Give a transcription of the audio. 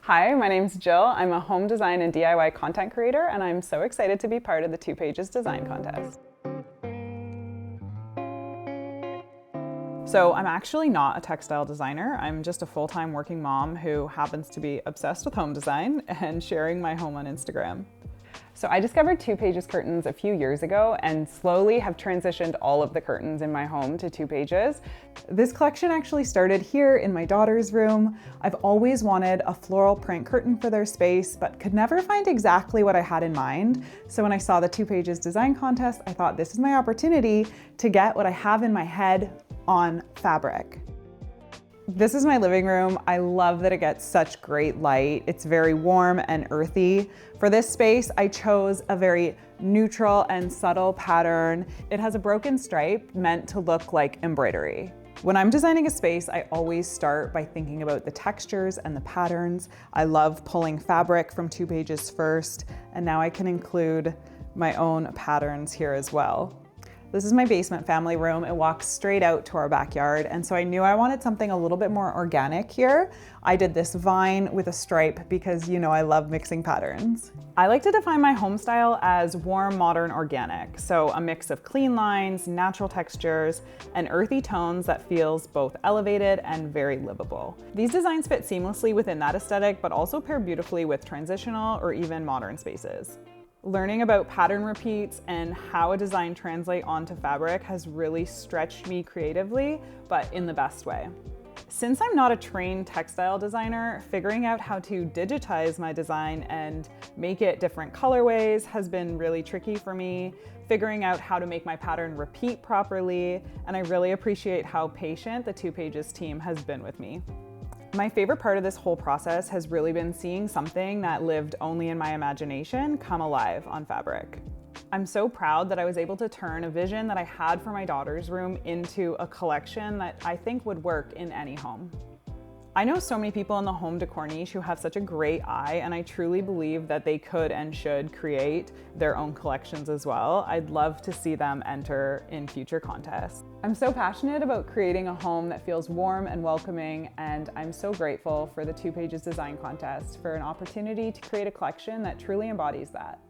Hi, my name's Jill. I'm a home design and DIY content creator, and I'm so excited to be part of the Two Pages Design Contest. So I'm actually not a textile designer. I'm just a full-time working mom who happens to be obsessed with home design and sharing my home on Instagram. So I discovered Two Pages curtains a few years ago and slowly have transitioned all of the curtains in my home to Two Pages. This collection actually started here in my daughter's room. I've always wanted a floral print curtain for their space, but could never find exactly what I had in mind. So when I saw the Two Pages design contest, I thought this is my opportunity to get what I have in my head on fabric. This is my living room. I love that it gets such great light. It's very warm and earthy. For this space, I chose a very neutral and subtle pattern. It has a broken stripe meant to look like embroidery. When I'm designing a space, I always start by thinking about the textures and the patterns. I love pulling fabric from Two Pages first, and now I can include my own patterns here as well. This is my basement family room. It walks straight out to our backyard, and so I knew I wanted something a little bit more organic here. I did this vine with a stripe because you know I love mixing patterns. I like to define my home style as warm, modern, organic. So a mix of clean lines, natural textures, and earthy tones that feels both elevated and very livable. These designs fit seamlessly within that aesthetic, but also pair beautifully with transitional or even modern spaces. Learning about pattern repeats and how a design translates onto fabric has really stretched me creatively, but in the best way. Since I'm not a trained textile designer, figuring out how to digitize my design and make it different colorways has been really tricky for me, figuring out how to make my pattern repeat properly, and I really appreciate how patient the Two Pages team has been with me. My favorite part of this whole process has really been seeing something that lived only in my imagination come alive on fabric. I'm so proud that I was able to turn a vision that I had for my daughter's room into a collection that I think would work in any home. I know so many people in the home decor niche who have such a great eye, and I truly believe that they could and should create their own collections as well. I'd love to see them enter in future contests. I'm so passionate about creating a home that feels warm and welcoming, and I'm so grateful for the Two Pages Design Contest for an opportunity to create a collection that truly embodies that.